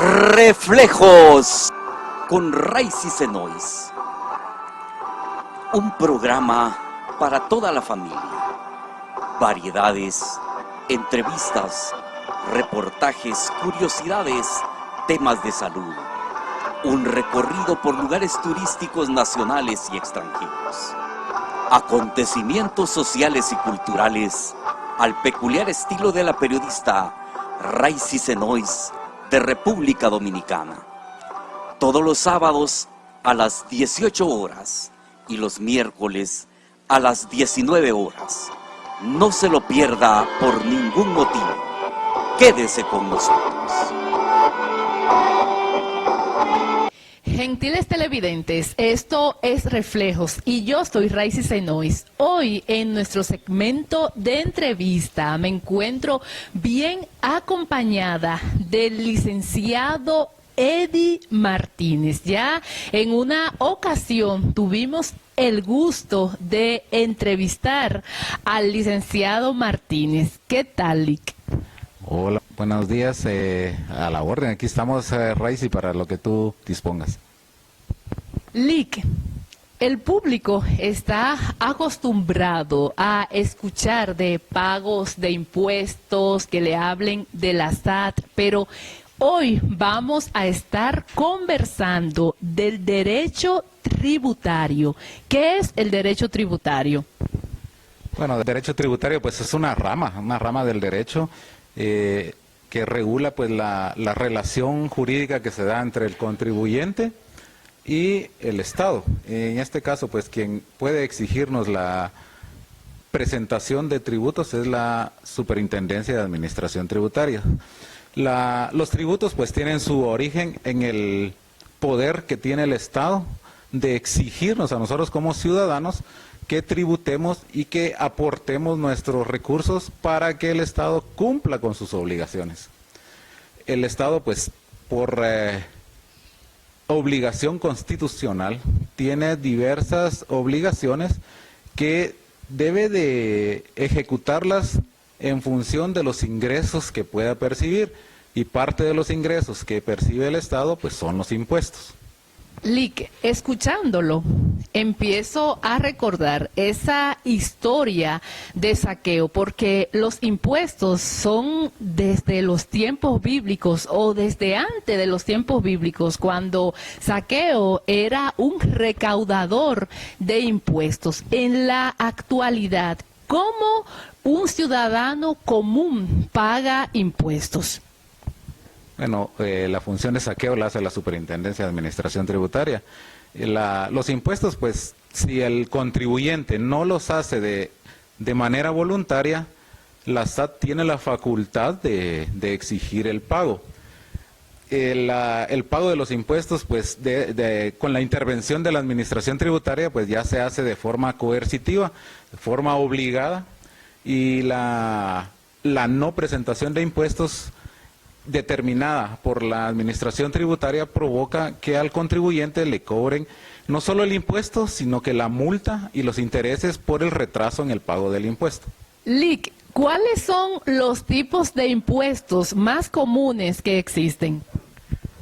Reflejos con Raicy Senois. Un programa para toda la familia. Variedades, entrevistas, reportajes, curiosidades, temas de salud. Un recorrido por lugares turísticos nacionales y extranjeros. Acontecimientos sociales y culturales al peculiar estilo de la periodista Raicy Senois de República Dominicana. Todos los sábados a las 18 horas y los miércoles a las 19 horas. No se lo pierda por ningún motivo. Quédese con nosotros. Gentiles televidentes, esto es Reflejos y yo soy Raicy Senois. Hoy en nuestro segmento de entrevista me encuentro bien acompañada del licenciado Eddie Martínez. Ya en una ocasión tuvimos el gusto de entrevistar al licenciado Martínez. ¿Qué tal, Lick? Hola, buenos días, a la orden, aquí estamos, Raicy, para lo que tú dispongas. Lick, el público está acostumbrado a escuchar de pagos de impuestos, que le hablen de la SAT, pero hoy vamos a estar conversando del derecho tributario. ¿Qué es el derecho tributario? Bueno, el derecho tributario pues es una rama del derecho que regula pues la relación jurídica que se da entre el contribuyente y el Estado. En este caso pues quien puede exigirnos la presentación de tributos es la Superintendencia de Administración Tributaria. Los tributos pues tienen su origen en el poder que tiene el Estado de exigirnos a nosotros como ciudadanos que tributemos y que aportemos nuestros recursos para que el Estado cumpla con sus obligaciones. El Estado, pues, por obligación constitucional, tiene diversas obligaciones que debe de ejecutarlas en función de los ingresos que pueda percibir, y parte de los ingresos que percibe el Estado, pues, son los impuestos. Lick, escuchándolo, empiezo a recordar esa historia de saqueo, porque los impuestos son desde los tiempos bíblicos o desde antes de los tiempos bíblicos, cuando Saqueo era un recaudador de impuestos. En la actualidad, ¿cómo un ciudadano común paga impuestos? Bueno, la función de saqueo la hace la Superintendencia de Administración Tributaria. Los impuestos, pues, si el contribuyente no los hace de manera voluntaria, la SAT tiene la facultad de exigir el pago. El pago de los impuestos, pues, con la intervención de la Administración Tributaria, pues ya se hace de forma coercitiva, de forma obligada, y la no presentación de impuestos determinada por la Administración Tributaria provoca que al contribuyente le cobren no solo el impuesto, sino que la multa y los intereses por el retraso en el pago del impuesto. Lick, ¿cuáles son los tipos de impuestos más comunes que existen?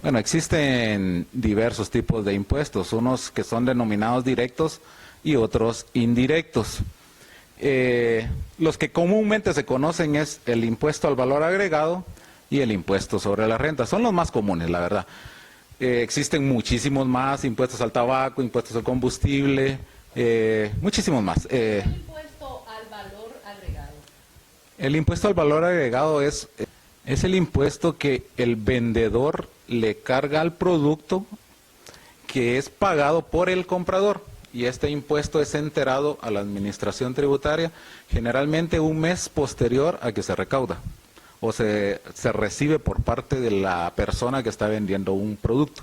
Bueno, existen diversos tipos de impuestos, unos que son denominados directos y otros indirectos. Los que comúnmente se conocen es el impuesto al valor agregado y el impuesto sobre la renta. Son los más comunes, la verdad. Existen muchísimos más, impuestos al tabaco, impuestos al combustible, muchísimos más. ¿El impuesto al valor agregado? El impuesto al valor agregado es el impuesto que el vendedor le carga al producto que es pagado por el comprador. Y este impuesto es enterado a la Administración Tributaria generalmente un mes posterior a que se recauda o se recibe por parte de la persona que está vendiendo un producto.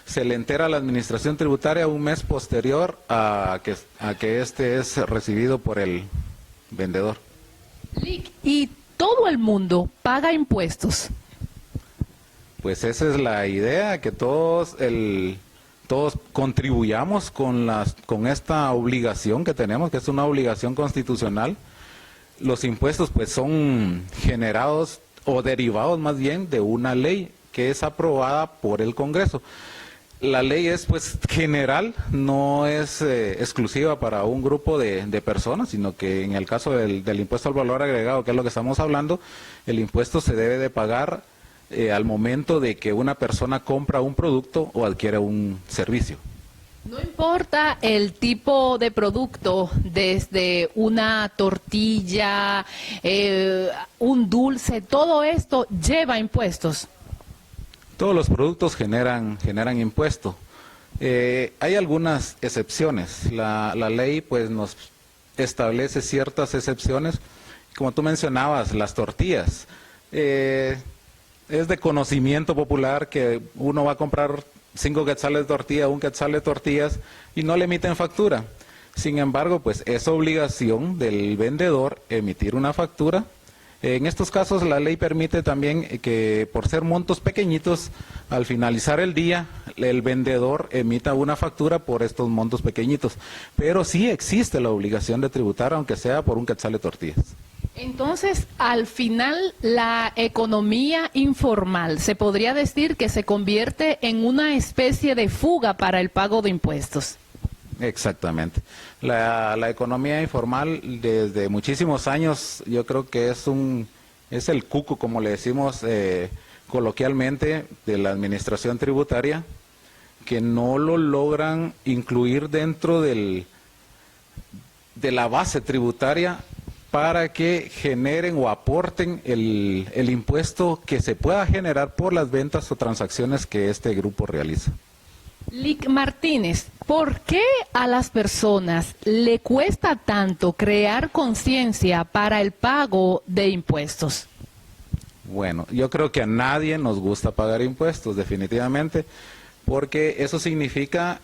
Se le entera a la Administración Tributaria un mes posterior a que este es recibido por el vendedor. Lick, ¿y todo el mundo paga impuestos? Pues esa es la idea, que todos contribuyamos con esta obligación que tenemos, que es una obligación constitucional. Los impuestos pues son generados o derivados más bien de una ley que es aprobada por el Congreso. La ley es pues general, no es exclusiva para un grupo de personas, sino que en el caso del impuesto al valor agregado, que es lo que estamos hablando, el impuesto se debe de pagar al momento de que una persona compra un producto o adquiere un servicio. No importa el tipo de producto, desde una tortilla, un dulce, todo esto lleva impuestos. Todos los productos generan impuesto. Hay algunas excepciones. La ley pues nos establece ciertas excepciones. Como tú mencionabas, las tortillas. Es de conocimiento popular que uno va a comprar 5 quetzales de tortilla, 1 quetzal de tortillas y no le emiten factura. Sin embargo, pues es obligación del vendedor emitir una factura. En estos casos la ley permite también que por ser montos pequeñitos, al finalizar el día, el vendedor emita una factura por estos montos pequeñitos. Pero sí existe la obligación de tributar, aunque sea por 1 quetzal de tortillas. Entonces, al final, la economía informal se podría decir que se convierte en una especie de fuga para el pago de impuestos. Exactamente. La economía informal desde muchísimos años yo creo que es el cuco, como le decimos coloquialmente, de la administración tributaria, que no lo logran incluir dentro de la base tributaria para que generen o aporten el impuesto que se pueda generar por las ventas o transacciones que este grupo realiza. Lic Martínez, ¿por qué a las personas le cuesta tanto crear conciencia para el pago de impuestos? Bueno, yo creo que a nadie nos gusta pagar impuestos, definitivamente, porque eso significa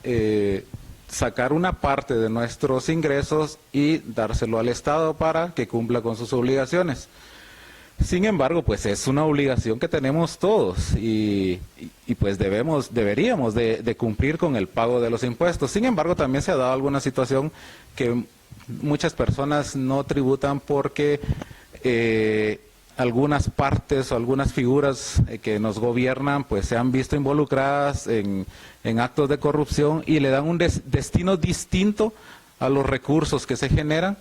sacar una parte de nuestros ingresos y dárselo al Estado para que cumpla con sus obligaciones. Sin embargo, pues es una obligación que tenemos todos y pues deberíamos de cumplir con el pago de los impuestos. Sin embargo, también se ha dado alguna situación que muchas personas no tributan porque algunas partes o algunas figuras que nos gobiernan pues se han visto involucradas en actos de corrupción y le dan un destino distinto a los recursos que se generan,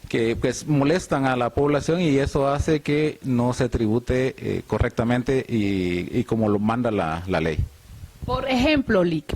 que pues molestan a la población y eso hace que no se tribute correctamente y como lo manda la ley. Por ejemplo, Lic,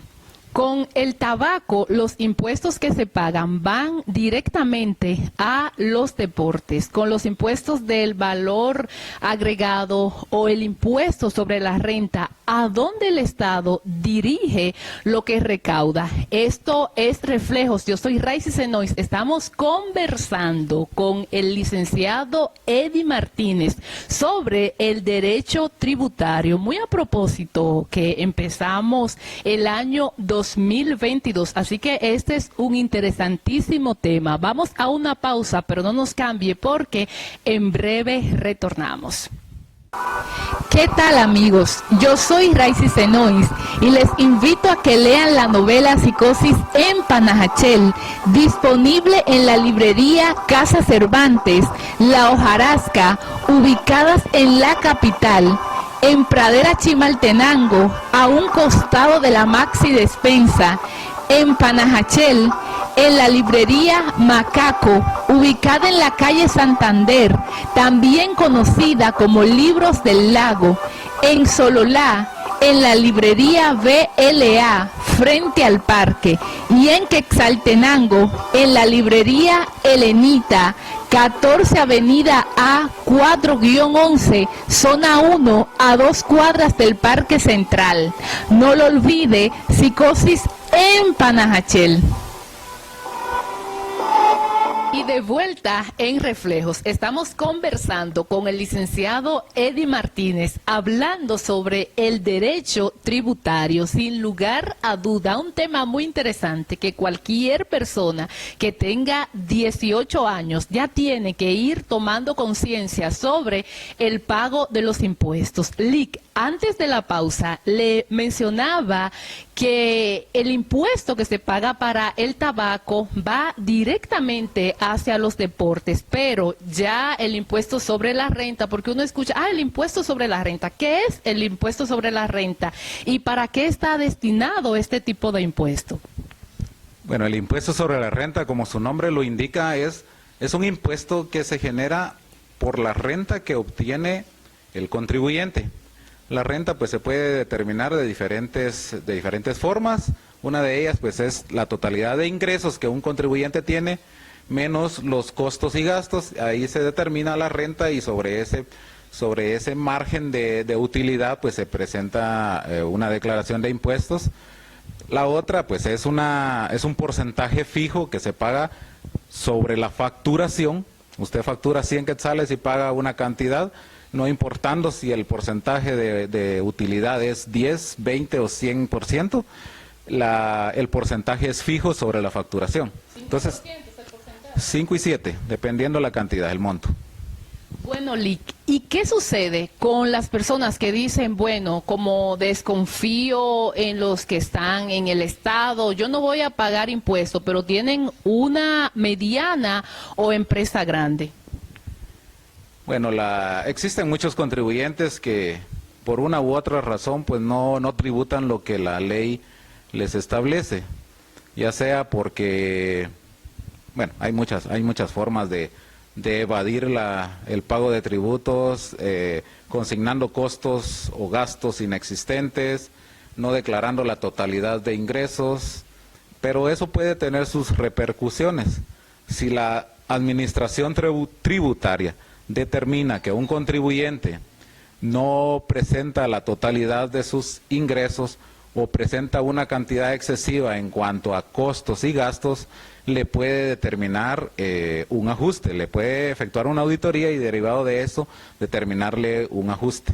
con el tabaco, los impuestos que se pagan van directamente a los deportes. Con los impuestos del valor agregado o el impuesto sobre la renta, ¿a dónde el Estado dirige lo que recauda? Esto es Reflejos. Yo soy Raicy Senois. Estamos conversando con el licenciado Eddie Martínez sobre el derecho tributario. Muy a propósito que empezamos el año 2022, así que este es un interesantísimo tema. Vamos a una pausa, pero no nos cambie porque en breve retornamos. ¿Qué tal, amigos? Yo soy Raicy Senois y les invito a que lean la novela Psicosis en Panajachel, disponible en la librería Casa Cervantes, La Hojarasca, ubicadas en la capital, en Pradera Chimaltenango, a un costado de la Maxi Despensa, en Panajachel, en la librería Macaco, ubicada en la calle Santander, también conocida como Libros del Lago, en Sololá, en la librería BLA, frente al parque, y en Quetzaltenango, en la librería Helenita, 14 Avenida A 4-11, zona 1, a 2 cuadras del Parque Central. No lo olvide, Psicosis en Panajachel. Y de vuelta en Reflejos, estamos conversando con el licenciado Eddie Martínez, hablando sobre el derecho tributario. Sin lugar a duda, un tema muy interesante que cualquier persona que tenga 18 años ya tiene que ir tomando conciencia sobre el pago de los impuestos. Lic, antes de la pausa le mencionaba que el impuesto que se paga para el tabaco va directamente hacia los deportes, pero ya el impuesto sobre la renta, porque uno escucha, el impuesto sobre la renta, ¿qué es el impuesto sobre la renta? ¿Y para qué está destinado este tipo de impuesto? Bueno, el impuesto sobre la renta, como su nombre lo indica, es un impuesto que se genera por la renta que obtiene el contribuyente. La renta pues se puede determinar de diferentes formas. Una de ellas pues es la totalidad de ingresos que un contribuyente tiene menos los costos y gastos. Ahí se determina la renta y sobre ese margen de utilidad pues se presenta una declaración de impuestos. La otra pues es un porcentaje fijo que se paga sobre la facturación. Usted factura 100 quetzales y paga una cantidad, no importando si el porcentaje de utilidad es 10, 20 o 100%, el porcentaje es fijo sobre la facturación. Entonces, 5 y 7, dependiendo la cantidad, el monto. Bueno, Lic, ¿y qué sucede con las personas que dicen, bueno, como desconfío en los que están en el Estado, yo no voy a pagar impuestos, pero tienen una mediana o empresa grande? Bueno, existen muchos contribuyentes que por una u otra razón pues no tributan lo que la ley les establece, ya sea porque, bueno, hay muchas formas de evadir el pago de tributos, consignando costos o gastos inexistentes, no declarando la totalidad de ingresos, pero eso puede tener sus repercusiones. Si la administración tributaria determina que un contribuyente no presenta la totalidad de sus ingresos o presenta una cantidad excesiva en cuanto a costos y gastos, le puede determinar un ajuste, le puede efectuar una auditoría y derivado de eso determinarle un ajuste.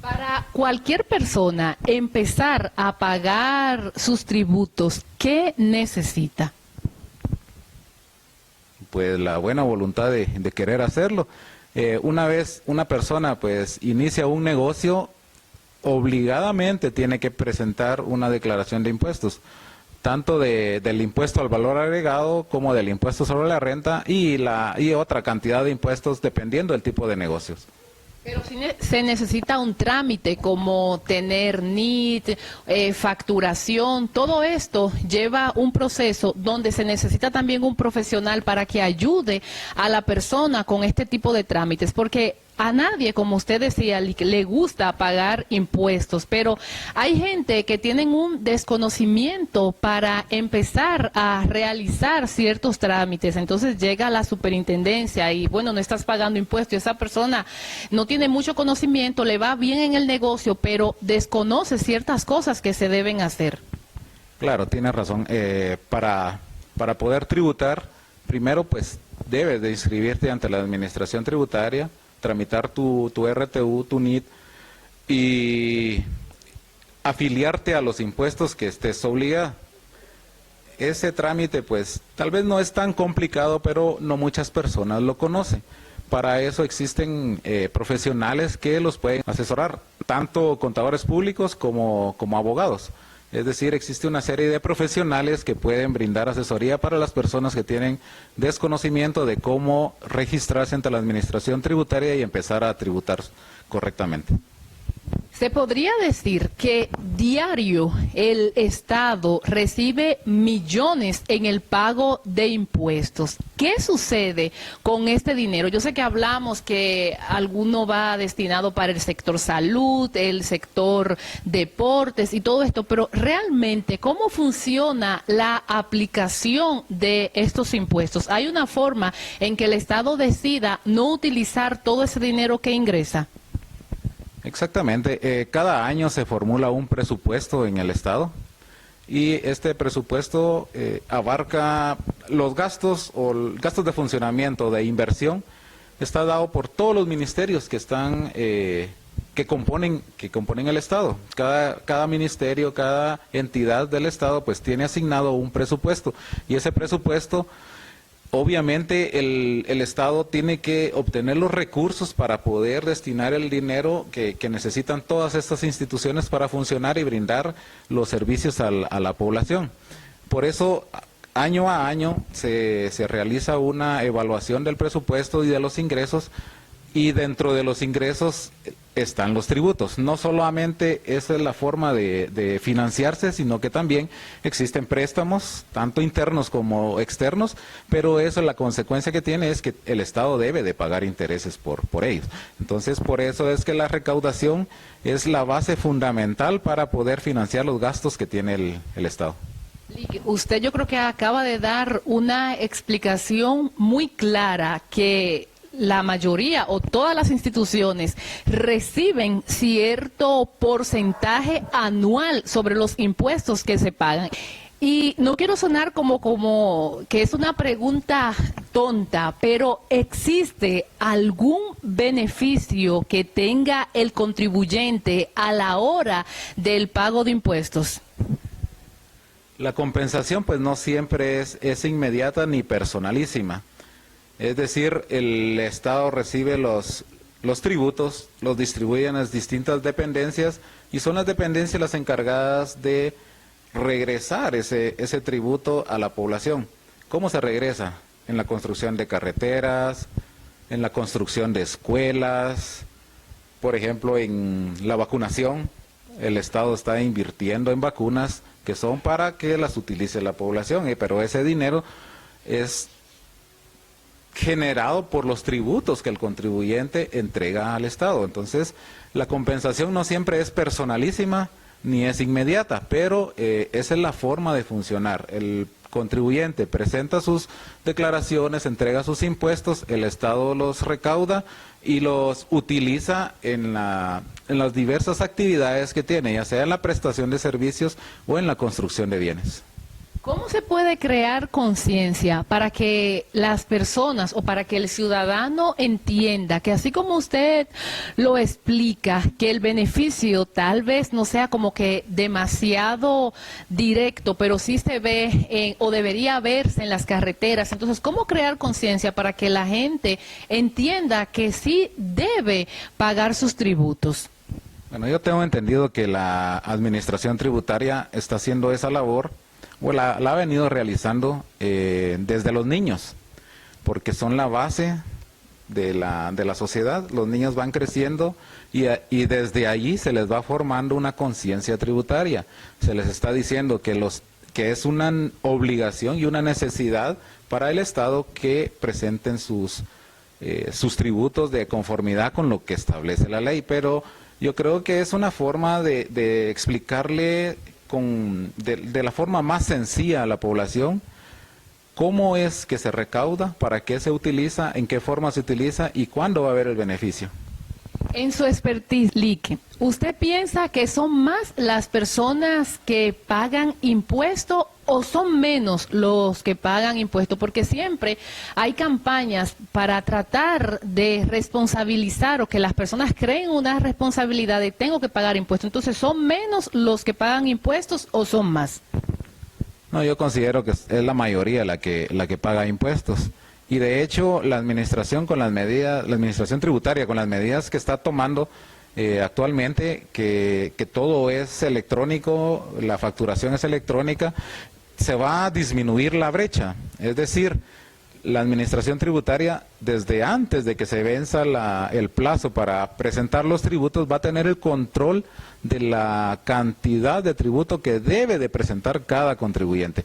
Para cualquier persona empezar a pagar sus tributos, ¿qué necesita? Pues la buena voluntad de querer hacerlo. Una vez una persona pues inicia un negocio, obligadamente tiene que presentar una declaración de impuestos, tanto del impuesto al valor agregado como del impuesto sobre la renta y otra cantidad de impuestos dependiendo del tipo de negocios. Pero si se necesita un trámite como tener NIT, facturación, todo esto lleva un proceso donde se necesita también un profesional para que ayude a la persona con este tipo de trámites, porque a nadie, como usted decía, le gusta pagar impuestos, pero hay gente que tienen un desconocimiento para empezar a realizar ciertos trámites. Entonces llega a la superintendencia y, bueno, no estás pagando impuestos. Esa persona no tiene mucho conocimiento, le va bien en el negocio, pero desconoce ciertas cosas que se deben hacer. Claro, tiene razón. Para poder tributar, primero pues debes de inscribirte ante la administración tributaria, tramitar tu RTU, tu NIT y afiliarte a los impuestos que estés obligado. Ese trámite pues tal vez no es tan complicado, pero no muchas personas lo conocen. Para eso existen profesionales que los pueden asesorar, tanto contadores públicos como abogados. Es decir, existe una serie de profesionales que pueden brindar asesoría para las personas que tienen desconocimiento de cómo registrarse ante la administración tributaria y empezar a tributar correctamente. Se podría decir que diario el Estado recibe millones en el pago de impuestos. ¿Qué sucede con este dinero? Yo sé que hablamos que alguno va destinado para el sector salud, el sector deportes y todo esto, pero realmente, ¿cómo funciona la aplicación de estos impuestos? ¿Hay una forma en que el Estado decida no utilizar todo ese dinero que ingresa? Exactamente, cada año se formula un presupuesto en el Estado y este presupuesto abarca los gastos gastos de funcionamiento, de inversión, está dado por todos los ministerios que están que componen el Estado. Cada ministerio, cada entidad del Estado pues tiene asignado un presupuesto y ese presupuesto obviamente el Estado tiene que obtener los recursos para poder destinar el dinero que necesitan todas estas instituciones para funcionar y brindar los servicios a la población. Por eso año a año se realiza una evaluación del presupuesto y de los ingresos, y dentro de los ingresos están los tributos. No solamente esa es la forma de financiarse, sino que también existen préstamos, tanto internos como externos, pero eso, la consecuencia que tiene es que el Estado debe de pagar intereses por ellos. Entonces, por eso es que la recaudación es la base fundamental para poder financiar los gastos que tiene el Estado. Usted, yo creo que acaba de dar una explicación muy clara, que la mayoría o todas las instituciones reciben cierto porcentaje anual sobre los impuestos que se pagan. Y no quiero sonar como que es una pregunta tonta, pero ¿existe algún beneficio que tenga el contribuyente a la hora del pago de impuestos? La compensación pues no siempre es inmediata ni personalísima. Es decir, el Estado recibe los tributos, los distribuye en las distintas dependencias, y son las dependencias las encargadas de regresar ese tributo a la población. ¿Cómo se regresa? En la construcción de carreteras, en la construcción de escuelas, por ejemplo, en la vacunación. El Estado está invirtiendo en vacunas que son para que las utilice la población, pero ese dinero es generado por los tributos que el contribuyente entrega al Estado. Entonces, la compensación no siempre es personalísima ni es inmediata, pero esa es la forma de funcionar. El contribuyente presenta sus declaraciones, entrega sus impuestos, el Estado los recauda y los utiliza en las diversas actividades que tiene, ya sea en la prestación de servicios o en la construcción de bienes. ¿Cómo se puede crear conciencia para que las personas o para que el ciudadano entienda que, así como usted lo explica, que el beneficio tal vez no sea como que demasiado directo, pero sí se ve o debería verse en las carreteras? Entonces, ¿cómo crear conciencia para que la gente entienda que sí debe pagar sus tributos? Bueno, yo tengo entendido que la Administración Tributaria está haciendo esa labor, o la ha venido realizando desde los niños, porque son la base de la sociedad. Los niños van creciendo y desde allí se les va formando una conciencia tributaria. Se les está diciendo que es una obligación y una necesidad para el Estado que presenten sus tributos de conformidad con lo que establece la ley, pero yo creo que es una forma de explicarle de la forma más sencilla a la población cómo es que se recauda, para qué se utiliza, en qué forma se utiliza y cuándo va a haber el beneficio. En su expertise, Lique, ¿usted piensa que son más las personas que pagan impuestos o son menos los que pagan impuestos? Porque siempre hay campañas para tratar de responsabilizar o que las personas creen una responsabilidad de tengo que pagar impuestos. Entonces, ¿son menos los que pagan impuestos o son más? No, yo considero que es la mayoría la que paga impuestos. Y de hecho, la administración tributaria, con las medidas que está tomando actualmente, que todo es electrónico, la facturación es electrónica, se va a disminuir la brecha. Es decir, la administración tributaria, desde antes de que se venza el plazo para presentar los tributos, va a tener el control de la cantidad de tributo que debe de presentar cada contribuyente,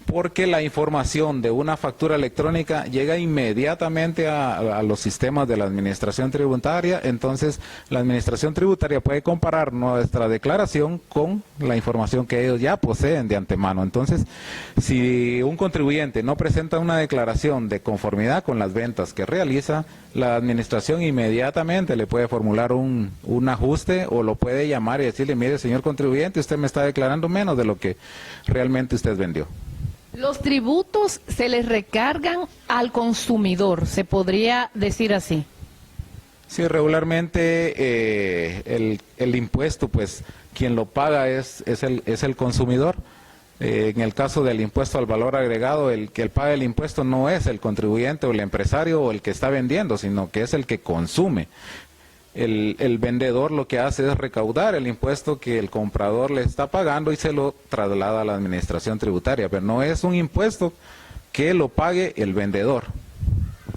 porque la información de una factura electrónica llega inmediatamente a los sistemas de la Administración Tributaria. Entonces la Administración Tributaria puede comparar nuestra declaración con la información que ellos ya poseen de antemano. Entonces, si un contribuyente no presenta una declaración de conformidad con las ventas que realiza, la Administración inmediatamente le puede formular un ajuste, o lo puede llamar y decirle: mire, señor contribuyente, usted me está declarando menos de lo que realmente usted vendió. Los tributos se les recargan al consumidor, se podría decir así. Sí, regularmente el impuesto, pues quien lo paga es el consumidor. En el caso del impuesto al valor agregado, el que paga el impuesto no es el contribuyente o el empresario o el que está vendiendo, sino que es el que consume. el vendedor lo que hace es recaudar el impuesto que el comprador le está pagando y se lo traslada a la administración tributaria, pero no es un impuesto que lo pague el vendedor.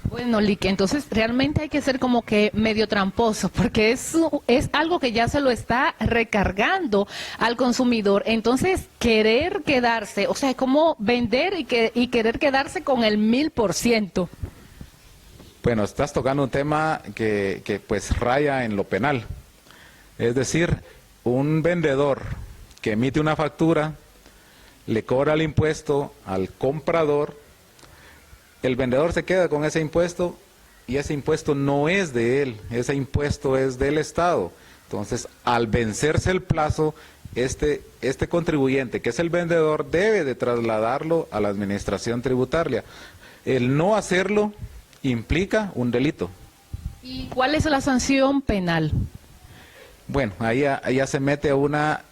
Bueno, Lick, entonces realmente hay que ser como que medio tramposo, porque es algo que ya se lo está recargando al consumidor. Entonces, querer quedarse, o sea, es como vender y querer quedarse con el 1000%. Bueno, estás tocando un tema que pues raya en lo penal. Es decir, un vendedor que emite una factura, le cobra el impuesto al comprador, el vendedor se queda con ese impuesto y ese impuesto no es de él, ese impuesto es del Estado. Entonces, al vencerse el plazo, este contribuyente, que es el vendedor, debe de trasladarlo a la administración tributaria. El no hacerlo implica un delito. ¿Y cuál es la sanción penal? Bueno, ahí ya se mete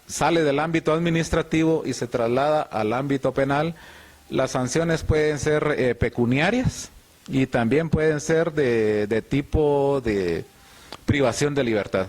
sale del ámbito administrativo y se traslada al ámbito penal. Las sanciones pueden ser pecuniarias y también pueden ser de tipo de privación de libertad.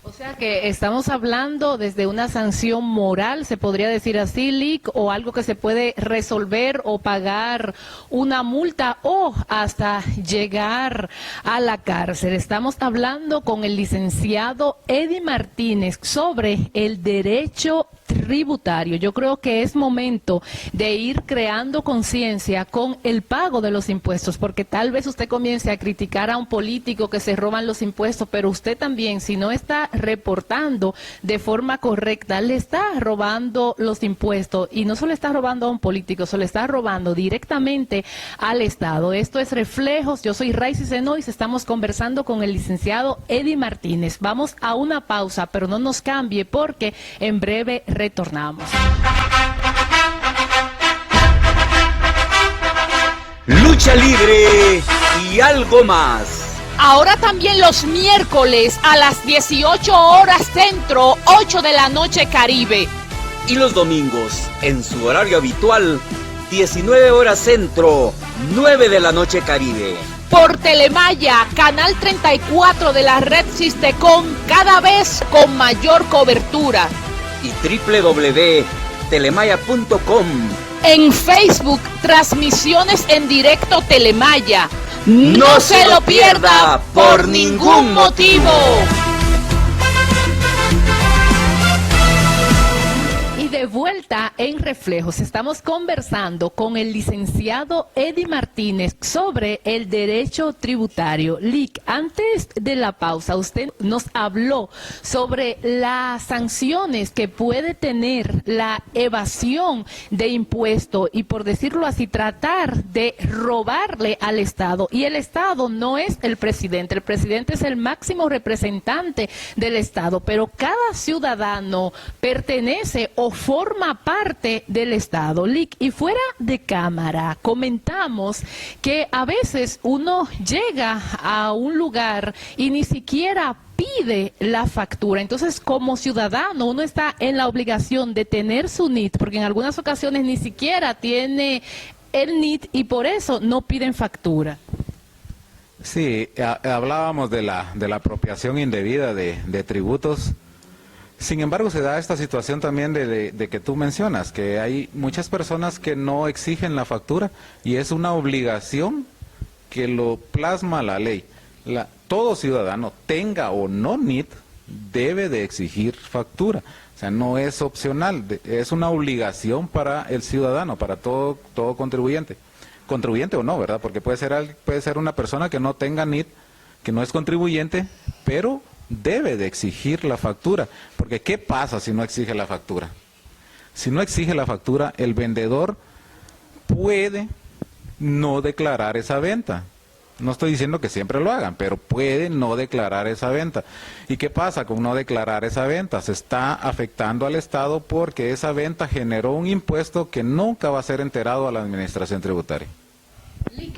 O sea que estamos hablando desde una sanción moral, se podría decir así, Lick, o algo que se puede resolver o pagar una multa o hasta llegar a la cárcel. Estamos hablando con el licenciado Eddie Martínez sobre el derecho tributario. Yo creo que es momento de ir creando conciencia con el pago de los impuestos, porque tal vez usted comience a criticar a un político que se roban los impuestos, pero usted también, si no está reportando de forma correcta, le está robando los impuestos, y no solo está robando a un político, se le está robando directamente al Estado. Esto es Reflejos. Yo soy Raicy Senois, estamos conversando con el licenciado Eddie Martínez. Vamos a una pausa, pero no nos cambie porque en breve retornamos. Lucha libre y algo más. Ahora también los miércoles a las 18 horas centro, 8 de la noche Caribe. Y los domingos, en su horario habitual, 19 horas centro, 9 de la noche Caribe. Por Telemaya, canal 34 de la red Sistecom, cada vez con mayor cobertura. Y www.telemaya.com. En Facebook, transmisiones en directo Telemaya. No se lo pierda por ningún motivo. De vuelta en Reflejos, estamos conversando con el licenciado Eddie Martínez sobre el derecho tributario. Lick, antes de la pausa, usted nos habló sobre las sanciones que puede tener la evasión de impuestos y, por decirlo así, tratar de robarle al Estado. Y el Estado no es el presidente es el máximo representante del Estado, pero cada ciudadano pertenece o forma parte del Estado. Lick, y fuera de cámara comentamos que a veces uno llega a un lugar y ni siquiera pide la factura. Entonces, como ciudadano, uno está en la obligación de tener su NIT, porque en algunas ocasiones ni siquiera tiene el NIT y por eso no piden factura. Sí, hablábamos de la apropiación indebida de tributos. Sin embargo, se da esta situación también de que tú mencionas, que hay muchas personas que no exigen la factura y es una obligación que lo plasma la ley. Todo ciudadano, tenga o no NIT, debe de exigir factura. O sea, no es opcional, es una obligación para el ciudadano, para todo contribuyente. Contribuyente o no, ¿verdad? Porque puede ser una persona que no tenga NIT, que no es contribuyente, pero debe de exigir la factura, porque ¿qué pasa si no exige la factura? Si no exige la factura, el vendedor puede no declarar esa venta. No estoy diciendo que siempre lo hagan, pero puede no declarar esa venta. ¿Y qué pasa con no declarar esa venta? Se está afectando al Estado porque esa venta generó un impuesto que nunca va a ser enterado a la administración tributaria.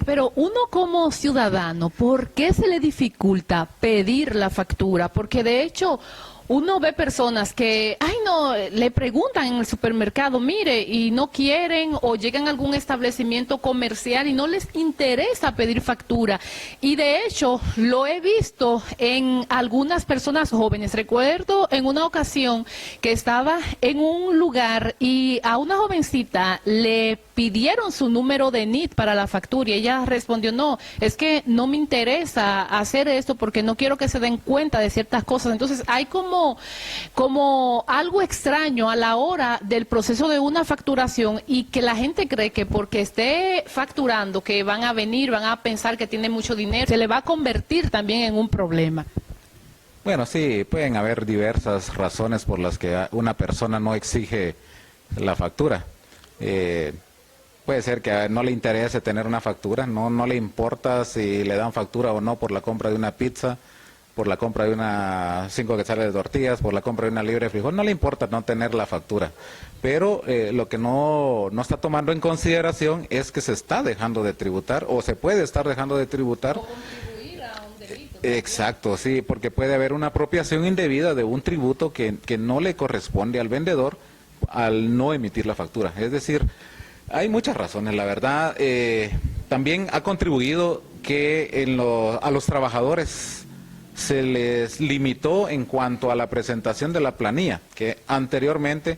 Pero uno como ciudadano, ¿por qué se le dificulta pedir la factura? Porque de hecho uno ve personas que, ay no, le preguntan en el supermercado, mire, y no quieren, o llegan a algún establecimiento comercial y no les interesa pedir factura. Y de hecho, lo he visto en algunas personas jóvenes. Recuerdo en una ocasión que estaba en un lugar y a una jovencita le pidieron su número de NIT para la factura y ella respondió, no, es que no me interesa hacer esto porque no quiero que se den cuenta de ciertas cosas. Entonces hay como algo extraño a la hora del proceso de una facturación y que la gente cree que porque esté facturando que van a venir, van a pensar que tiene mucho dinero, se le va a convertir también en un problema. Bueno, sí, pueden haber diversas razones por las que una persona no exige la factura. Puede ser que no le interese tener una factura, no le importa si le dan factura o no por la compra de una pizza, por la compra de 5 quetzales de tortillas, por la compra de una libra de frijol, no le importa no tener la factura. Pero lo que no está tomando en consideración es que se está dejando de tributar o se puede estar dejando de tributar. O contribuir a un delito. Exacto, sí, porque puede haber una apropiación indebida de un tributo que no le corresponde al vendedor al no emitir la factura. Es decir, hay muchas razones, la verdad. También ha contribuido que a los trabajadores se les limitó en cuanto a la presentación de la planilla, que anteriormente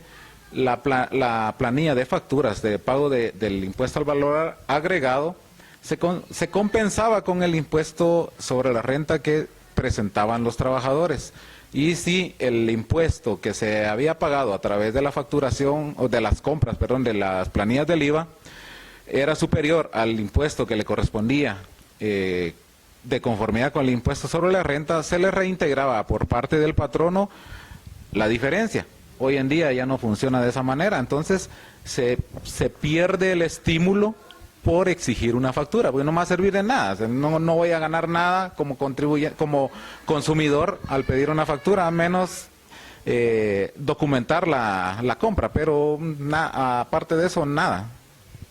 la planilla de facturas de pago del impuesto al valor agregado se compensaba con el impuesto sobre la renta que presentaban los trabajadores. Y si el impuesto que se había pagado a través de la facturación, o de las compras, perdón, de las planillas del IVA, era superior al impuesto que le correspondía de conformidad con el impuesto sobre la renta, se le reintegraba por parte del patrono la diferencia. Hoy en día ya no funciona de esa manera, entonces se pierde el estímulo por exigir una factura, porque no me va a servir de nada. O sea, no voy a ganar nada como consumidor al pedir una factura, a menos documentar la compra, pero aparte de eso, nada.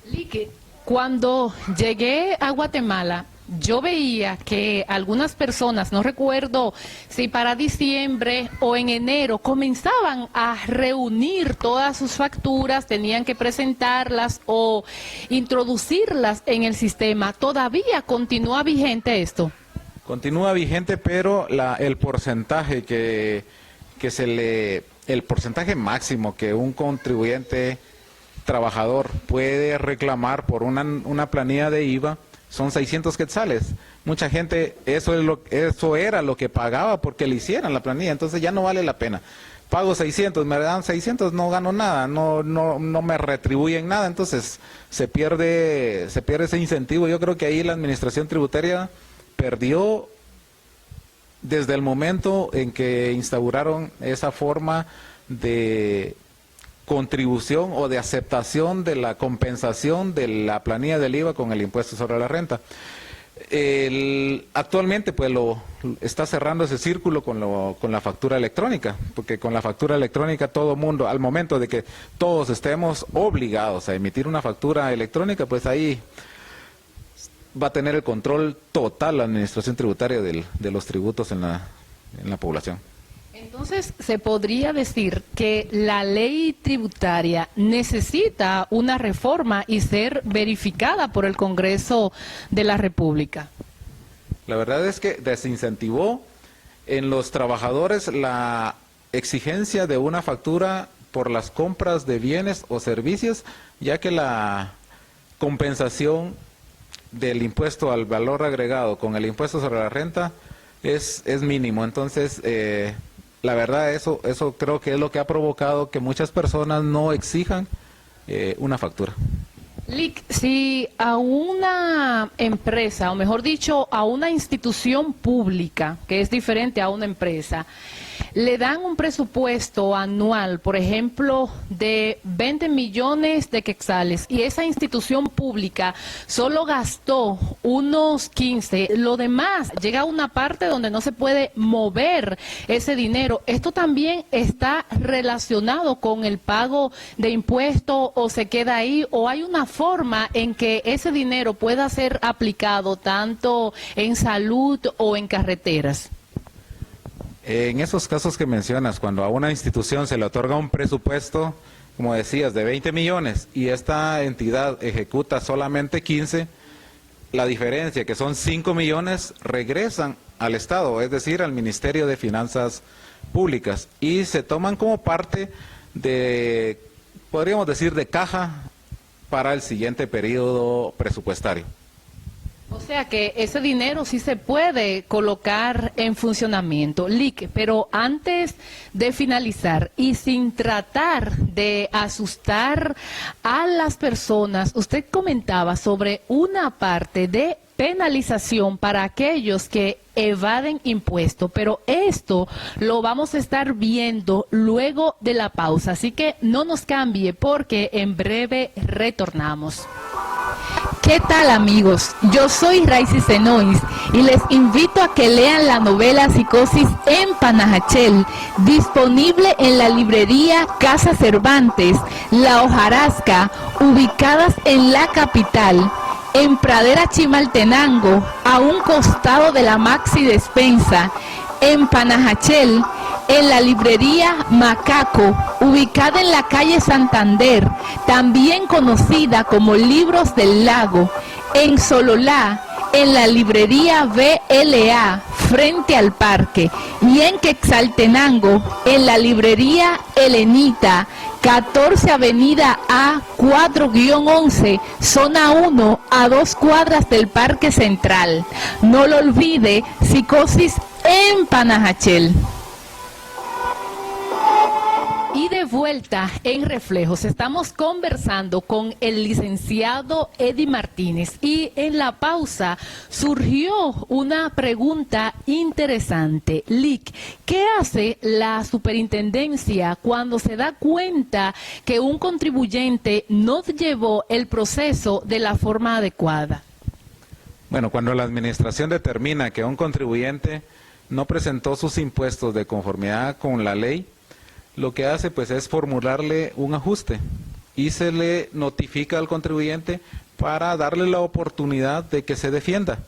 Lique, cuando llegué a Guatemala, yo veía que algunas personas, no recuerdo si para diciembre o en enero, comenzaban a reunir todas sus facturas, tenían que presentarlas o introducirlas en el sistema. ¿Todavía continúa vigente esto? Continúa vigente, pero el porcentaje el porcentaje máximo que un contribuyente trabajador puede reclamar por una planilla de IVA son 600 quetzales. Mucha gente, eso era lo que pagaba porque le hicieran la planilla, entonces ya no vale la pena. Pago 600, me dan 600, no gano nada, no me retribuyen nada, entonces se pierde ese incentivo. Yo creo que ahí la administración tributaria perdió desde el momento en que instauraron esa forma de contribución o de aceptación de la compensación de la planilla del IVA con el impuesto sobre la renta. Actualmente pues está cerrando ese círculo con la factura electrónica, porque con la factura electrónica todo mundo, al momento de que todos estemos obligados a emitir una factura electrónica, pues ahí va a tener el control total la administración tributaria de los tributos en la población. Entonces, ¿se podría decir que la ley tributaria necesita una reforma y ser verificada por el Congreso de la República? La verdad es que desincentivó en los trabajadores la exigencia de una factura por las compras de bienes o servicios, ya que la compensación del impuesto al valor agregado con el impuesto sobre la renta es mínimo. Entonces, la verdad, eso creo que es lo que ha provocado que muchas personas no exijan una factura. Lic, si a una empresa, o mejor dicho, a una institución pública, que es diferente a una empresa, le dan un presupuesto anual, por ejemplo, de 20 millones de quetzales, y esa institución pública solo gastó unos 15, lo demás llega a una parte donde no se puede mover ese dinero. ¿Esto también está relacionado con el pago de impuestos o se queda ahí, o hay una forma en que ese dinero pueda ser aplicado tanto en salud o en carreteras? En esos casos que mencionas, cuando a una institución se le otorga un presupuesto, como decías, de 20 millones y esta entidad ejecuta solamente 15, la diferencia, que son 5 millones, regresan al Estado, es decir, al Ministerio de Finanzas Públicas, y se toman como parte de, podríamos decir, de caja para el siguiente periodo presupuestario. O sea que ese dinero sí se puede colocar en funcionamiento. Lic, pero antes de finalizar y sin tratar de asustar a las personas, usted comentaba sobre una parte de penalización para aquellos que evaden impuestos, pero esto lo vamos a estar viendo luego de la pausa, así que no nos cambie porque en breve retornamos. ¿Qué tal, amigos? Yo soy Raicy Senois y les invito a que lean la novela Psicosis en Panajachel, disponible en la librería Casa Cervantes, La Hojarasca, ubicadas en la capital, en Pradera Chimaltenango, a un costado de la Maxi Despensa, en Panajachel, en la librería Macaco, ubicada en la calle Santander, también conocida como Libros del Lago, en Sololá, en la librería BLA, frente al parque, y en Quetzaltenango, en la librería Helenita, 14 Avenida A, 4-11, zona 1, a 2 cuadras del Parque Central. No lo olvide, Psicosis en Panajachel. Y de vuelta en Reflejos, estamos conversando con el licenciado Eddie Martínez y en la pausa surgió una pregunta interesante. Lic, ¿qué hace la superintendencia cuando se da cuenta que un contribuyente no llevó el proceso de la forma adecuada? Bueno, cuando la administración determina que un contribuyente no presentó sus impuestos de conformidad con la ley, lo que hace pues es formularle un ajuste y se le notifica al contribuyente para darle la oportunidad de que se defienda.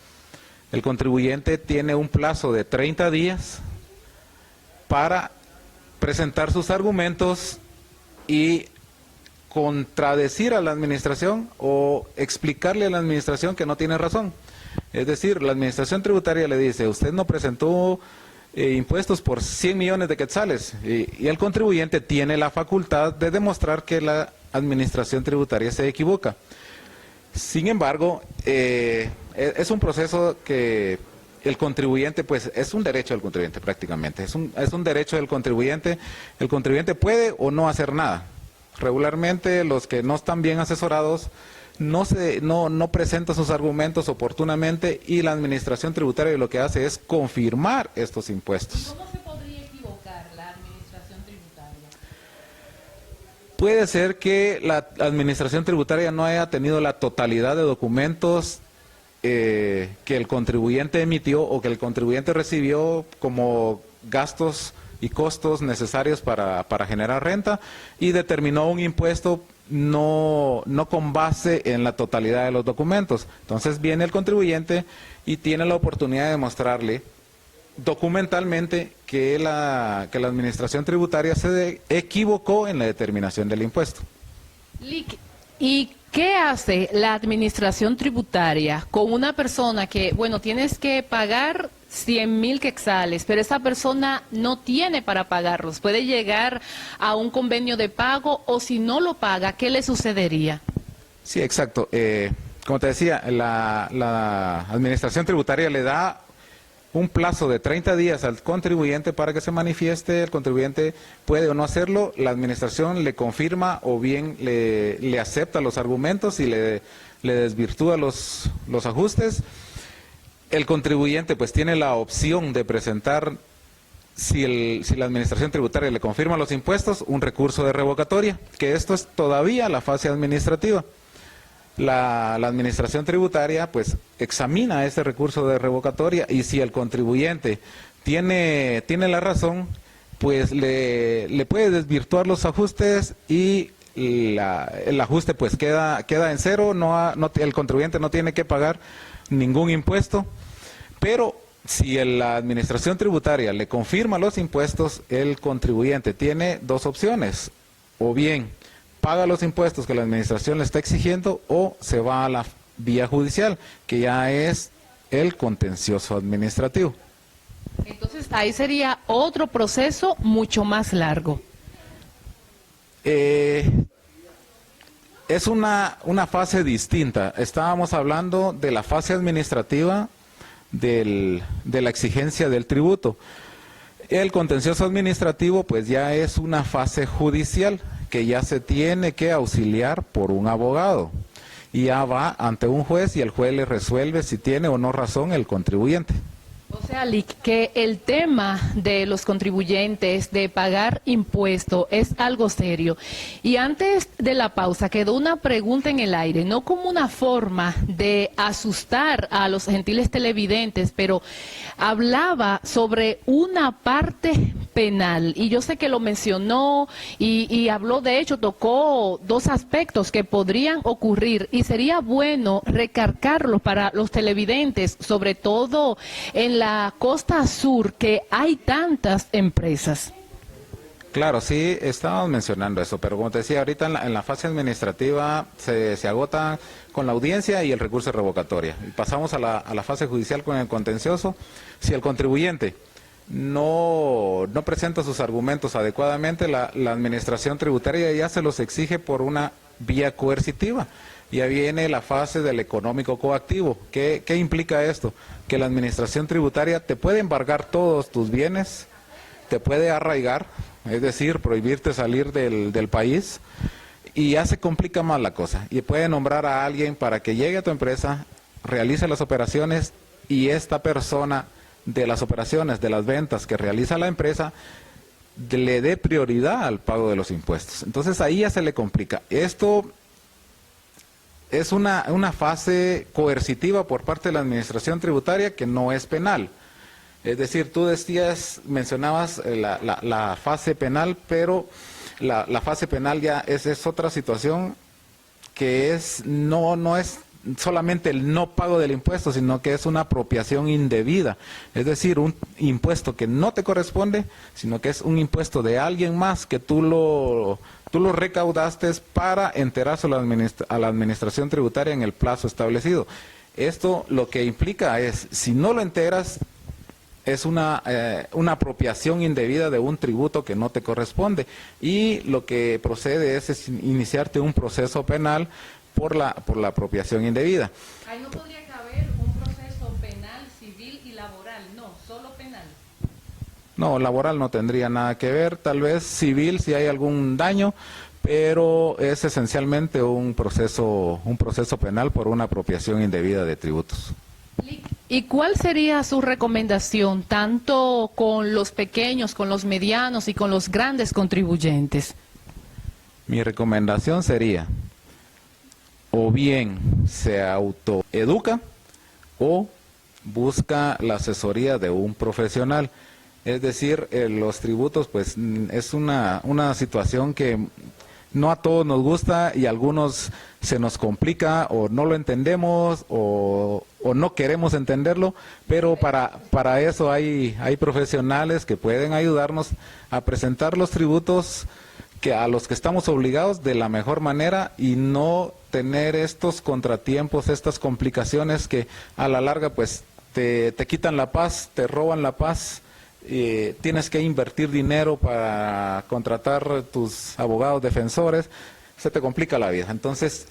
El contribuyente tiene un plazo de 30 días para presentar sus argumentos y contradecir a la administración o explicarle a la administración que no tiene razón. Es decir, la administración tributaria le dice, usted no presentó impuestos por 100 millones de quetzales y el contribuyente tiene la facultad de demostrar que la administración tributaria se equivoca. Sin embargo, es un proceso que el contribuyente, pues es un derecho del contribuyente prácticamente, es un derecho del contribuyente. El contribuyente puede o no hacer nada. Regularmente los que no están bien asesorados no presenta sus argumentos oportunamente y la administración tributaria lo que hace es confirmar estos impuestos. ¿Cómo se podría equivocar la administración tributaria? Puede ser que la administración tributaria no haya tenido la totalidad de documentos que el contribuyente emitió o que el contribuyente recibió como gastos y costos necesarios para generar renta y determinó un impuesto no con base en la totalidad de los documentos. Entonces viene el contribuyente y tiene la oportunidad de demostrarle documentalmente que la administración tributaria se equivocó en la determinación del impuesto. Lic, ¿y qué hace la administración tributaria con una persona que, bueno, tienes que pagar 100,000 quetzales, pero esa persona no tiene para pagarlos? Puede llegar a un convenio de pago o si no lo paga, ¿qué le sucedería? Sí, exacto. Como te decía, la administración tributaria le da un plazo de 30 días al contribuyente para que se manifieste. El contribuyente puede o no hacerlo, la administración le confirma o bien le acepta los argumentos y le desvirtúa los ajustes. El contribuyente pues tiene la opción de presentar, si la administración tributaria le confirma los impuestos, un recurso de revocatoria, que esto es todavía la fase administrativa. La administración tributaria pues examina ese recurso de revocatoria y si el contribuyente tiene la razón, pues le puede desvirtuar los ajustes y el ajuste pues queda en cero, el contribuyente no tiene que pagar ningún impuesto, pero si la administración tributaria le confirma los impuestos, el contribuyente tiene dos opciones: o bien paga los impuestos que la administración le está exigiendo, o se va a la vía judicial, que ya es el contencioso administrativo. Entonces ahí sería otro proceso mucho más largo. Es una fase distinta. Estábamos hablando de la fase administrativa de la exigencia del tributo. El contencioso administrativo pues ya es una fase judicial que ya se tiene que auxiliar por un abogado y ya va ante un juez y el juez le resuelve si tiene o no razón el contribuyente. O sea, Lic, que el tema de los contribuyentes, de pagar impuesto, es algo serio. Y antes de la pausa quedó una pregunta en el aire, no como una forma de asustar a los gentiles televidentes, pero hablaba sobre una parte penal. Y yo sé que lo mencionó y habló, de hecho, tocó dos aspectos que podrían ocurrir y sería bueno recargarlo para los televidentes, sobre todo en la costa sur, que hay tantas empresas. Claro, sí, estábamos mencionando eso, pero como te decía, ahorita en la fase administrativa se agota con la audiencia y el recurso de revocatoria. Y pasamos a la fase judicial con el contencioso. Si el contribuyente no presenta sus argumentos adecuadamente, la administración tributaria ya se los exige por una vía coercitiva. Ya viene la fase del económico coactivo. ¿Qué implica esto? Que la administración tributaria te puede embargar todos tus bienes, te puede arraigar, es decir, prohibirte salir del país, y ya se complica más la cosa. Y puede nombrar a alguien para que llegue a tu empresa, realice las operaciones, y esta persona de las operaciones, de las ventas que realiza la empresa, le dé prioridad al pago de los impuestos. Entonces ahí ya se le complica. Esto es una fase coercitiva por parte de la administración tributaria que no es penal. Es decir, tú mencionabas la fase penal, pero la fase penal ya es otra situación que no es solamente el no pago del impuesto, sino que es una apropiación indebida. Es decir, un impuesto que no te corresponde, sino que es un impuesto de alguien más que tú lo recaudaste para enterárselo a la administración tributaria en el plazo establecido. Esto lo que implica es, si no lo enteras, es una apropiación indebida de un tributo que no te corresponde, y lo que procede es iniciarte un proceso penal por la apropiación indebida. Ahí no podría caber un proceso penal, civil y laboral, no, solo penal. No, laboral no tendría nada que ver, tal vez civil si hay algún daño, pero es esencialmente un proceso penal por una apropiación indebida de tributos. ¿Y cuál sería su recomendación, tanto con los pequeños, con los medianos y con los grandes contribuyentes? Mi recomendación sería, o bien se autoeduca o busca la asesoría de un profesional. Es decir, los tributos pues es una situación que no a todos nos gusta y a algunos se nos complica o no lo entendemos o no queremos entenderlo, pero para eso hay profesionales que pueden ayudarnos a presentar los tributos a los que estamos obligados de la mejor manera y no tener estos contratiempos, estas complicaciones que a la larga pues te quitan la paz, te roban la paz. Tienes que invertir dinero para contratar tus abogados defensores, se te complica la vida. Entonces,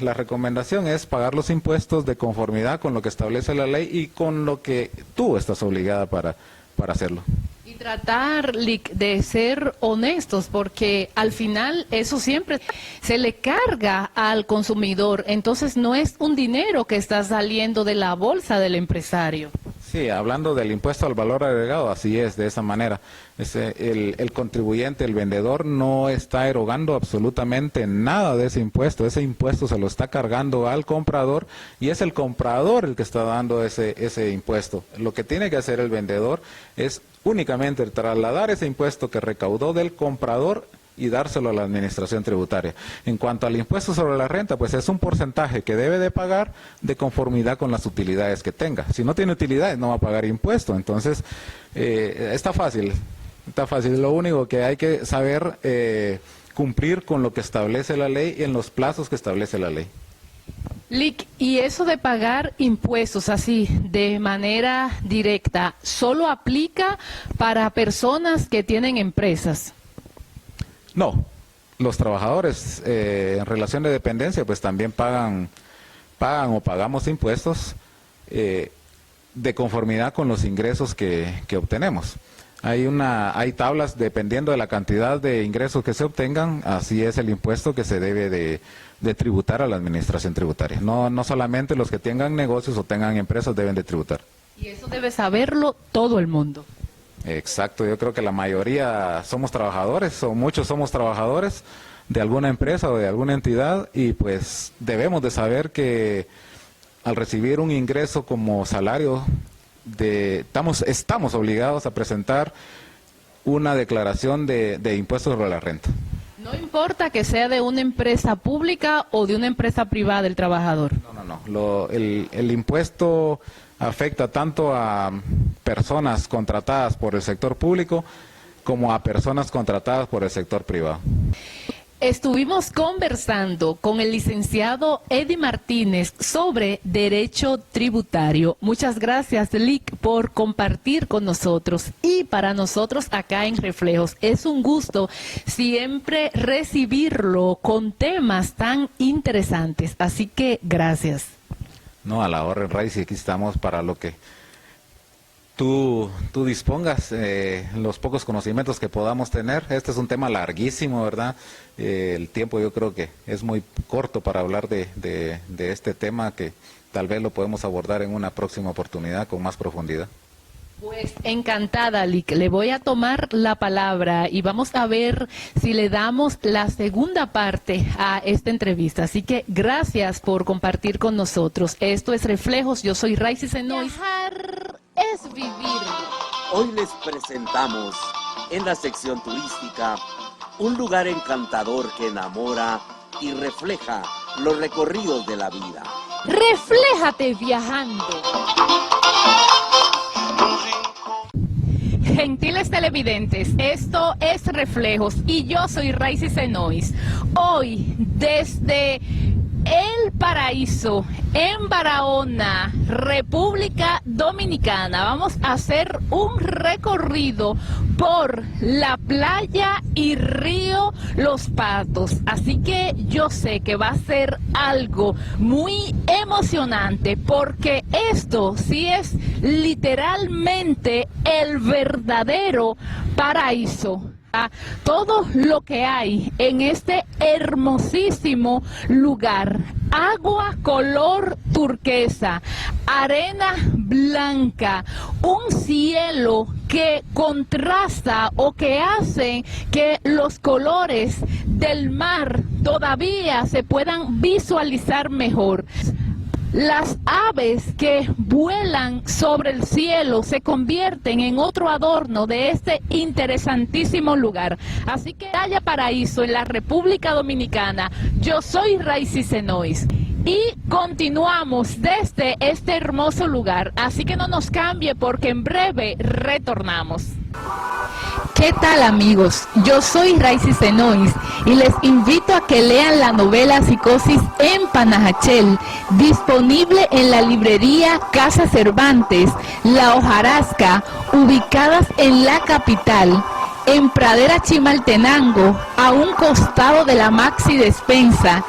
la recomendación es pagar los impuestos de conformidad con lo que establece la ley y con lo que tú estás obligada para hacerlo. Y tratar de ser honestos, porque al final eso siempre se le carga al consumidor, entonces no es un dinero que está saliendo de la bolsa del empresario. Sí, hablando del impuesto al valor agregado, así es, de esa manera. El contribuyente, el vendedor, no está erogando absolutamente nada de ese impuesto se lo está cargando al comprador y es el comprador el que está dando ese impuesto. Lo que tiene que hacer el vendedor es únicamente trasladar ese impuesto que recaudó del comprador y dárselo a la administración tributaria. En cuanto al impuesto sobre la renta, pues es un porcentaje que debe de pagar de conformidad con las utilidades que tenga. Si no tiene utilidades, no va a pagar impuesto. Entonces, está fácil. Lo único que hay que saber cumplir con lo que establece la ley y en los plazos que establece la ley. Lic, y eso de pagar impuestos así, de manera directa, ¿solo aplica para personas que tienen empresas? No, los trabajadores en relación de dependencia pues también pagan o pagamos impuestos de conformidad con los ingresos que obtenemos. Hay tablas dependiendo de la cantidad de ingresos que se obtengan, así es el impuesto que se debe de tributar a la administración tributaria. No solamente los que tengan negocios o tengan empresas deben de tributar. Y eso debe saberlo todo el mundo. Exacto, yo creo que la mayoría somos trabajadores, o muchos somos trabajadores de alguna empresa o de alguna entidad, y pues debemos de saber que al recibir un ingreso como salario, estamos obligados a presentar una declaración de impuestos sobre la renta. No importa que sea de una empresa pública o de una empresa privada del trabajador. No. El impuesto afecta tanto a personas contratadas por el sector público como a personas contratadas por el sector privado. Estuvimos conversando con el licenciado Eddie Martínez sobre derecho tributario. Muchas gracias, Lic, por compartir con nosotros. Y para nosotros acá en Reflejos es un gusto siempre recibirlo con temas tan interesantes. Así que gracias. No, a la orden, Raicy, aquí estamos para lo que tú dispongas, los pocos conocimientos que podamos tener. Este es un tema larguísimo, ¿verdad? El tiempo yo creo que es muy corto para hablar de este tema, que tal vez lo podemos abordar en una próxima oportunidad con más profundidad. Pues encantada, Lic. Le voy a tomar la palabra y vamos a ver si le damos la segunda parte a esta entrevista. Así que gracias por compartir con nosotros. Esto es Reflejos. Yo soy Raicy Senois. Viajar es vivir. Hoy les presentamos en la sección turística un lugar encantador que enamora y refleja los recorridos de la vida. Refléjate viajando. Gentiles televidentes, esto es Reflejos y yo soy Raicy Senois. Hoy desde El Paraíso, en Barahona, República Dominicana, vamos a hacer un recorrido por la playa y río Los Patos. Así que yo sé que va a ser algo muy emocionante, porque esto sí es literalmente el verdadero paraíso. Todo lo que hay en este hermosísimo lugar: agua color turquesa, arena blanca, un cielo que contrasta o que hace que los colores del mar todavía se puedan visualizar mejor. Las aves que vuelan sobre el cielo se convierten en otro adorno de este interesantísimo lugar. Así que haya paraíso en la República Dominicana. Yo soy Raicy Senois y continuamos desde este hermoso lugar. Así que no nos cambie, porque en breve retornamos. ¿Qué tal, amigos? Yo soy Raicy Senois y les invito a que lean la novela Psicosis en Panajachel, disponible en la librería Casa Cervantes, La Hojarasca, ubicadas en la capital, en Pradera Chimaltenango, a un costado de la Maxi Despensa,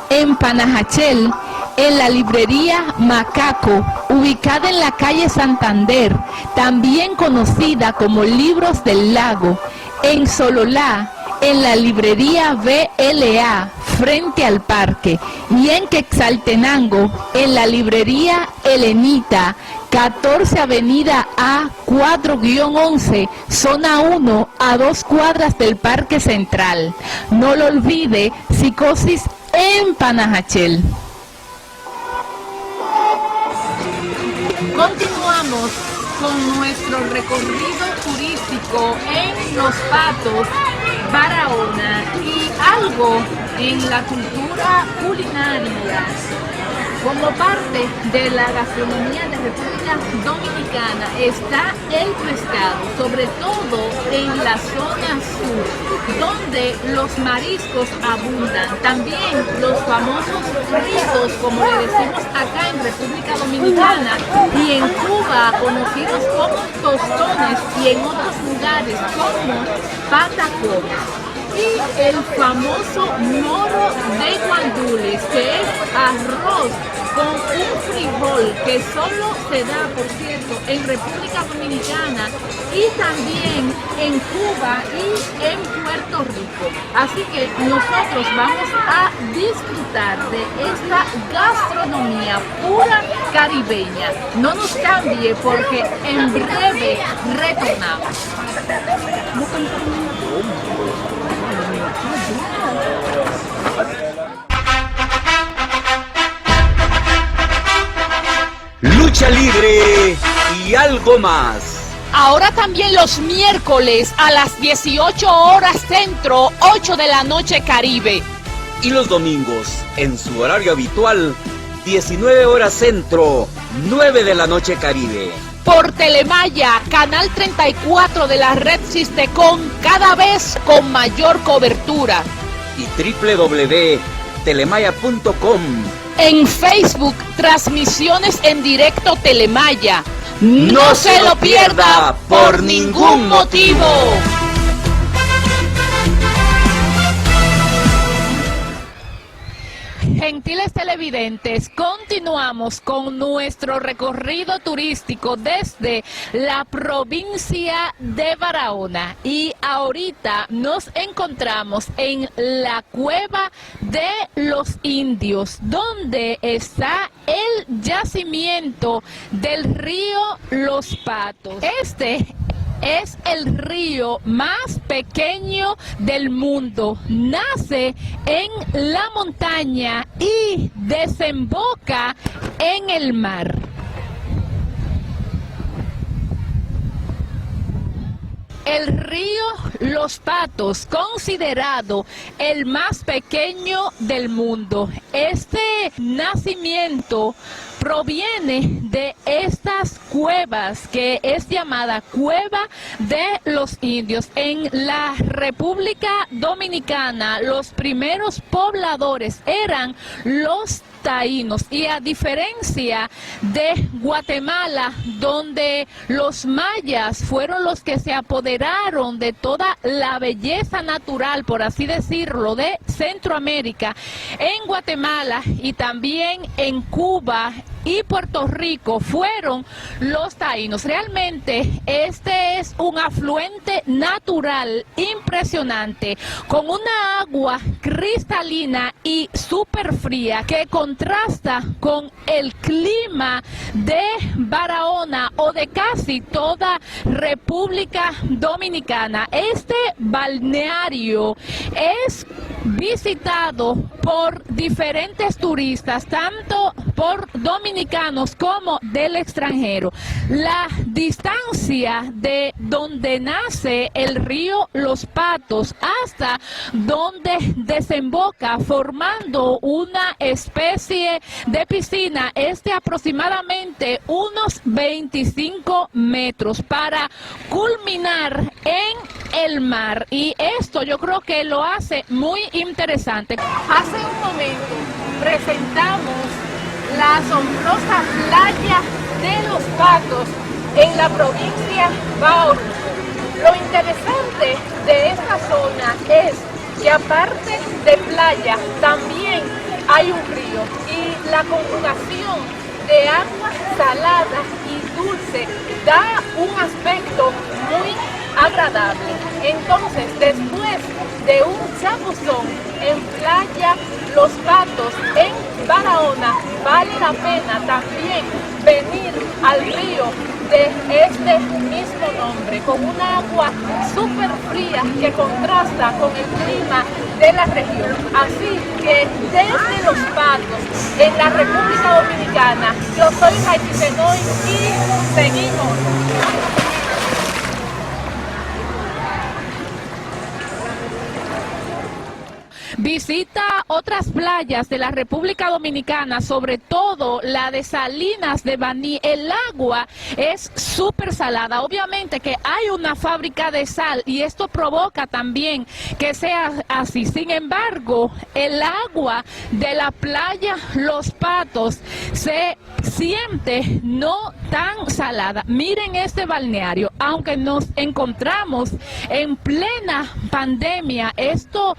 en Panajachel, en la librería Macaco, ubicada en la calle Santander, también conocida como Libros del Lago, en Sololá, en la librería BLA, frente al parque, y en Quetzaltenango, en la librería Helenita, 14 Avenida A 4-11, zona 1, a 2 cuadras del Parque Central. No lo olvide, Psicosis en Panajachel. Continuamos con nuestro recorrido turístico en Los Patos, Barahona y algo en la cultura culinaria. Como parte de la gastronomía de República Dominicana está el pescado, sobre todo en la zona sur, donde los mariscos abundan. También los famosos fritos, como le decimos acá en República Dominicana, y en Cuba conocidos como tostones, y en otros lugares como patacones. Y el famoso moro de guandules, que es arroz con un frijol que solo se da, por cierto, en República Dominicana y también en Cuba y en Puerto Rico. Así que nosotros vamos a disfrutar de esta gastronomía pura caribeña. No nos cambie porque en breve retornamos. Lucha libre y algo más. Ahora también los miércoles a las 18 horas centro, 8 de la noche Caribe. Y los domingos, en su horario habitual, 19 horas centro, 9 de la noche Caribe. Por Telemaya, canal 34 de la red Sistecom, cada vez con mayor cobertura. Y www.telemaya.com. En Facebook, transmisiones en directo Telemaya. No se lo pierda por ningún motivo. Gentiles televidentes, continuamos con nuestro recorrido turístico desde la provincia de Barahona y ahorita nos encontramos en la cueva de los indios, donde está el yacimiento del río Los Patos. Este es el río más pequeño del mundo. Nace en la montaña y desemboca en el mar. El río Los Patos, considerado el más pequeño del mundo. Este nacimiento proviene de estas cuevas que es llamada Cueva de los Indios. En la República Dominicana, los primeros pobladores eran los taínos, y a diferencia de Guatemala, donde los mayas fueron los que se apoderaron de toda la belleza natural, por así decirlo, de Centroamérica, en Guatemala y también en Cuba y Puerto Rico fueron los taínos. Realmente este es un afluente natural impresionante, con una agua cristalina y súper fría que contrasta con el clima de Barahona o de casi toda República Dominicana. Este balneario es visitado por diferentes turistas, tanto por dominicanos como del extranjero. La distancia de donde nace el río Los Patos hasta donde desemboca formando una especie de piscina es de aproximadamente unos 25 metros para culminar en el mar, y esto yo creo que lo hace muy interesante. Hace un momento presentamos la asombrosa playa de Los Patos en la provincia Bauruco. Lo interesante de esta zona es que aparte de playa también hay un río, y la conjugación de agua salada y dulce da un aspecto muy agradable. Entonces, después de un chapuzón en playa Los Patos en Barahona, vale la pena también venir al río de este mismo nombre, con un agua súper fría que contrasta con el clima de la región. Así que desde Los Patos, en la República Dominicana, yo soy Jaime Senoy y seguimos. visita otras playas de la República Dominicana, sobre todo la de Salinas de Baní, el agua es súper salada. Obviamente que hay una fábrica de sal y esto provoca también que sea así. Sin embargo, el agua de la playa Los Patos se siente no tan salada. Miren este balneario, aunque nos encontramos en plena pandemia, esto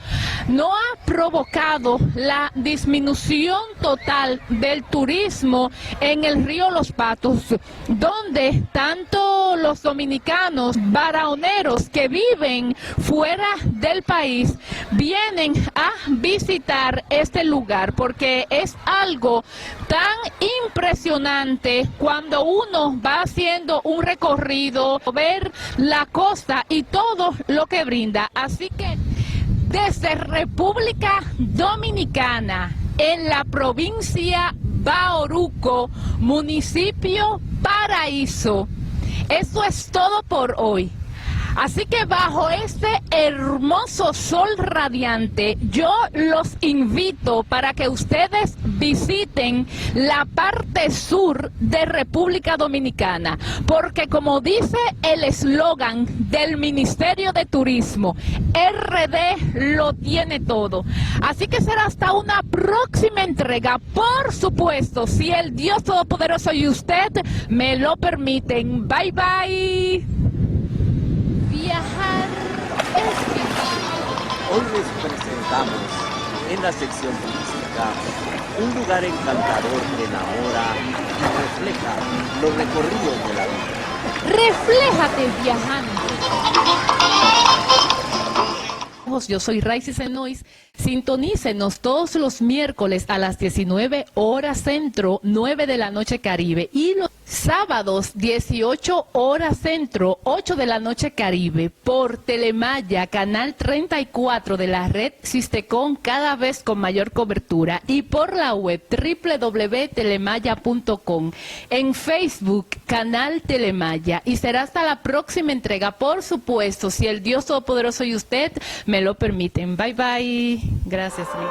no ha provocado la disminución total del turismo en el río Los Patos, donde tanto los dominicanos barahonеros que viven fuera del país vienen a visitar este lugar, porque es algo tan impresionante cuando uno va haciendo un recorrido, ver la costa y todo lo que brinda. Así que desde República Dominicana, en la provincia Bauruco, municipio Paraíso, eso es todo por hoy. Así que bajo este hermoso sol radiante, yo los invito para que ustedes visiten la parte sur de República Dominicana, porque como dice el eslogan del Ministerio de Turismo, RD lo tiene todo. Así que será hasta una próxima entrega, por supuesto, si el Dios Todopoderoso y usted me lo permiten. Bye bye. Viajar es vivir. Hoy les presentamos en la sección turística un lugar encantador que enamora y refleja los recorridos de la vida. Refléjate viajando. Yo soy Raicy Senois. Sintonícenos todos los miércoles a las 19 horas centro, 9 de la noche Caribe, y los sábados 18 horas centro, 8 de la noche Caribe, por Telemaya, canal 34 de la red Sistecom, cada vez con mayor cobertura, y por la web www.telemaya.com, en Facebook, canal Telemaya. Y será hasta la próxima entrega, por supuesto, si el Dios Todopoderoso y usted me lo permiten. Bye bye. Gracias, Rick.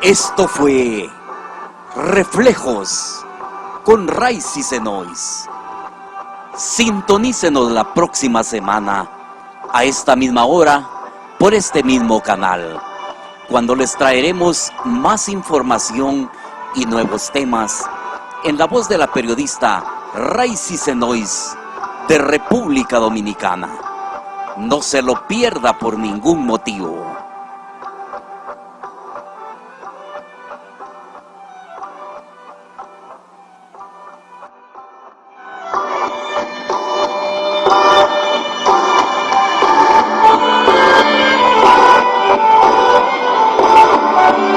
Esto fue Reflejos con Raicy Senois. Sintonícenos la próxima semana a esta misma hora por este mismo canal, cuando les traeremos más información y nuevos temas en la voz de la periodista Raicy Senois de República Dominicana. No se lo pierda por ningún motivo.